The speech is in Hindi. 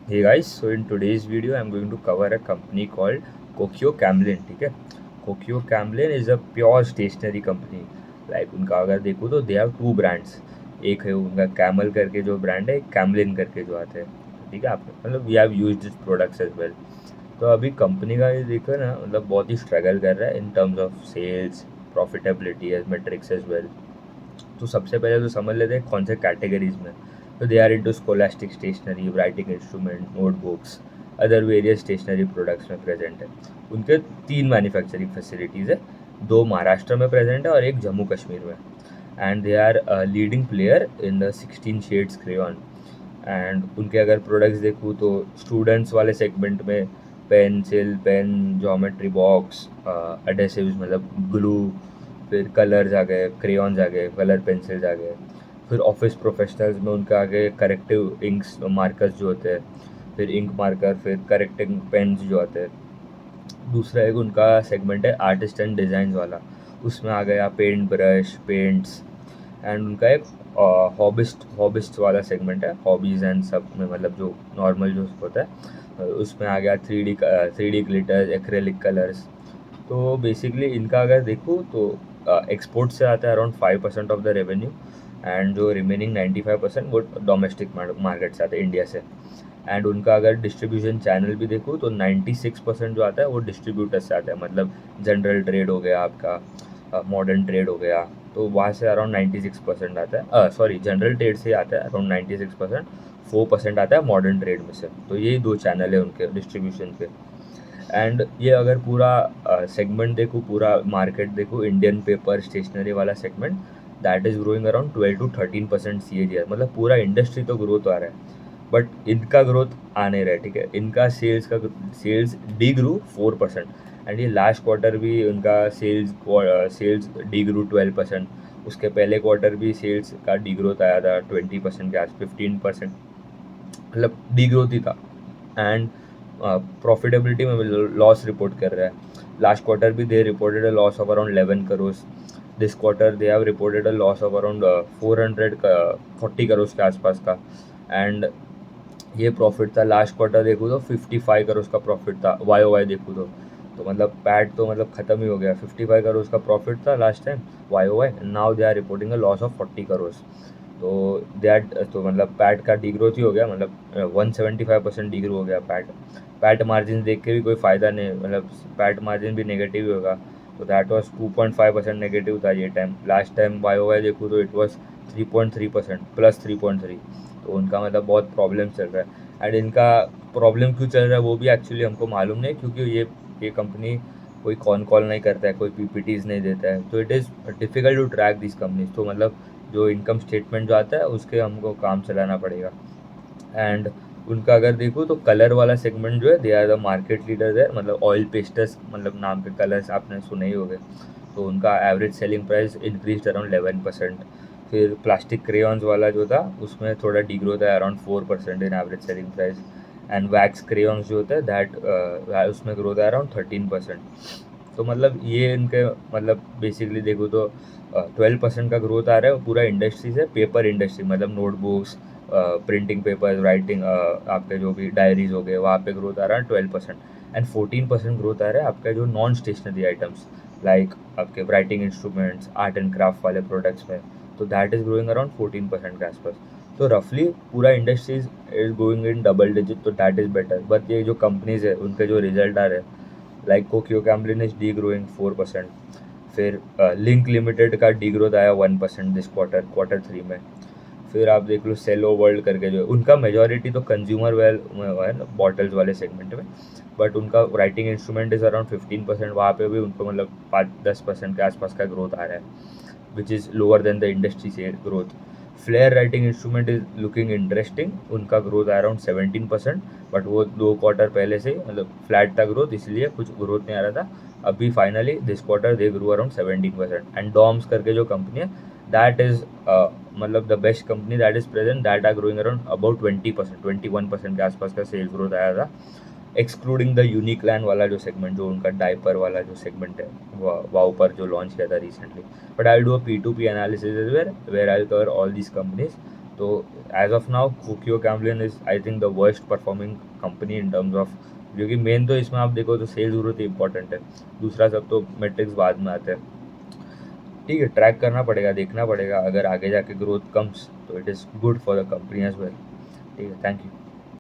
Hey guys, so in today's video, I'm going to cover a company called Kokyo Camlin. ठीक है, Kokyo Camlin is a pure stationery company. Like उनका अगर देखो तो they have two brands. एक है उनका Camel करके जो ब्रांड है, एक Camlin करके जो आते हैं. ठीक है, आपने मतलब we have used its products as well. तो अभी कंपनी का ये देखो ना, मतलब बहुत ही स्ट्रगल कर रहा है in terms of sales, profitability as metrics as well. तो सबसे पहले तो समझ लेते हैं कौन से कैटेगरीज में. तो they are into scholastic stationery, writing instrument, notebooks, other various stationery products में प्रेजेंट है. उनके 3 मैन्युफैक्चरिंग फैसिलिटीज़ है, 2 महाराष्ट्र में प्रेजेंट है और एक जम्मू कश्मीर में. And they are leading player in the 16 shades crayon. And उनके अगर प्रोडक्ट्स देखूँ तो स्टूडेंट्स वाले सेगमेंट में pencil, pen, geometry box, adhesives मतलब ग्लू, फिर कलर्स आ गए, क्रेयॉन्स आ गए, कलर पेंसिल्स आ गए. फिर ऑफिस प्रोफेशनल्स में उनका आगे करेक्टिव इंक्स मार्कर्स जो होते हैं, फिर इंक मार्कर, फिर करेक्टिंग पेन्स जो आते हैं. दूसरा एक उनका सेगमेंट है आर्टिस्ट एंड डिज़ाइन वाला. उसमें आ गया पेंट ब्रश, पेंट्स. एंड उनका एक हॉबिस्ट वाला सेगमेंट है, हॉबीज़ एंड सब में मतलब जो नॉर्मल जो होता है. उसमें आ गया three D glitters, acrylic colours. तो बेसिकली इनका अगर देखूँ तो एक्सपोर्ट से आता है around 5% of the revenue. And जो रिमेनिंग 95% वो डोमेस्टिक मार्केट से आता है, इंडिया से. एंड उनका अगर डिस्ट्रीब्यूशन चैनल भी देखूँ तो 96% जो आता है वो डिस्ट्रीब्यूटर से आता है. मतलब जनरल ट्रेड हो गया आपका, मॉडर्न ट्रेड हो गया, तो वहाँ से अराउंड 96% आता है. सॉरी, जनरल ट्रेड से आता है अराउंड 96%. 4% आता है मॉडर्न ट्रेड में से. तो यही 2 चैनल है उनके डिस्ट्रीब्यूशन के. एंड ये अगर पूरा सेगमेंट देखूँ, पूरा मार्केट देखूँ, इंडियन पेपर स्टेशनरी वाला segment, that is growing around 12 to 13% CAGR. मतलब पूरा इंडस्ट्री तो ग्रोथ आ रहा है, बट इनका ग्रोथ आ नहीं रहा है. ठीक है, इनका सेल्स डी ग्रू 4%. एंड ये लास्ट क्वार्टर भी उनका सेल्स डी ग्रू 12%. उसके पहले क्वार्टर भी सेल्स का डी ग्रोथ आया था 20% के आस, 15%, मतलब डी ग्रोथ ही था. एंड प्रॉफिटेबिलिटी में लॉस रिपोर्ट कर रहा है. लास्ट क्वार्टर भी दे reported a loss of around 11 crore. This quarter they have reported a loss of around 440 crore के आसपास का. एंड ये प्रॉफिट था. लास्ट क्वार्टर देखूँ तो 55 करोड़ का प्रॉफिट था. वाई ओ वाई देखूँ तो मतलब पैट तो मतलब ख़त्म ही हो गया. 55 करोड़ का प्रॉफिट था last time Y O Y. Now they are reporting a loss of 40 crore. तो दैट तो मतलब पैट का डीग्रोथ ही हो गया. मतलब 175% डीग्रो हो गया पैट. पैट मार्जिन देख के भी कोई फ़ायदा नहीं, मतलब पैट मार्जिन भी नेगेटिव ही होगा. तो दैट वाज 2.5% नेगेटिव था ये time. Last time Y O Y देखूँ तो इट वाज 3.3%, +3.3. तो उनका मतलब बहुत प्रॉब्लम चल रहा है. एंड इनका प्रॉब्लम क्यों चल रहा है वो भी एक्चुअली हमको मालूम नहीं, क्योंकि ये कंपनी कोई कॉल नहीं करता है, कोई पीपीटीज़ नहीं देता है. तो it is difficult to track this companies. तो मतलब जो इनकम स्टेटमेंट जो आता है उसके हमको काम चलाना पड़ेगा. एंड उनका अगर देखूँ तो कलर वाला सेगमेंट जो है, they are the market leader है. मतलब ऑयल पेस्टर्स मतलब नाम के कलर्स आपने सुने ही होंगे. तो उनका average selling price increase around 11%. फिर प्लास्टिक क्रेयॉन्स वाला जो था उसमें थोड़ा डिग्रोथ है around 4% in average selling price. And wax crayons जो होता है दैट उसमें ग्रोथ है अराउंड 13%. तो मतलब ये इनके मतलब बेसिकली देखो तो 12% का ग्रोथ आ रहा है. पूरा इंडस्ट्री से पेपर इंडस्ट्री मतलब नोटबुक्स, प्रिंटिंग पेपर, राइटिंग, आपके जो भी डायरीज हो गए वहाँ पे ग्रोथ आ रहा है 12%. एंड 14% ग्रोथ आ रहा है आपका जो नॉन स्टेशनरी आइटम्स लाइक आपके writing instruments, art and craft वाले प्रोडक्ट्स में. तो दैट इज़ ग्रोइंग अराउंड 14% के आसपास. तो रफली पूरा industries is going in double digit. तो दैट इज़ बेटर. बट ये जो कंपनीज है उनके जो रिजल्ट आ रहे हैं like Kokuyo Camlin is de-growing 4%. फिर लिंक लिमिटेड का डी ग्रोथ आया 1% दिस क्वार्टर 3 में. फिर आप देख लो सेलो वर्ल्ड करके जो है, उनका मेजॉरिटी तो कंज्यूमर वेल में है ना, बॉटल्स वाले सेगमेंट में. बट उनका राइटिंग इंस्ट्रूमेंट इज़ अराउंड 15%. वहाँ पे भी उनको मतलब 5-10% के आसपास का ग्रोथ आ रहा है, which is lower than the industry से growth. Flair writing instrument is looking interesting. उनका ग्रोथ है अराउंड 17%. बट वो 2 क्वार्टर पहले से मतलब फ्लैट था ग्रोथ, इसलिए कुछ ग्रोथ नहीं आ रहा था. अभी finally this quarter they grow around 17%. And Doms करके जो कंपनी है दैट इज़ मतलब the best company that is present, that are growing around about 20%, 21% के आसपास का सेल्स ग्रोथ आया था. एक्सक्लूडिंग द यूनिक लैंड वाला जो सेगमेंट, जो उनका डायपर वाला जो सेगमेंट है वाओ पर जो लॉन्च किया था recently. But I do a P2P analysis where I cover all these companies. तो as of now Kokuyo Camlin is I think the worst performing company in terms of, क्योंकि मेन तो इसमें आप देखो तो सेल्स ग्रोथ इंपॉर्टेंट है, दूसरा सब तो मेट्रिक्स बाद में आते हैं। ठीक है, ट्रैक करना पड़ेगा, देखना पड़ेगा, अगर आगे जाके ग्रोथ कम्स तो it is good for the company as well. ठीक है, थैंक यू।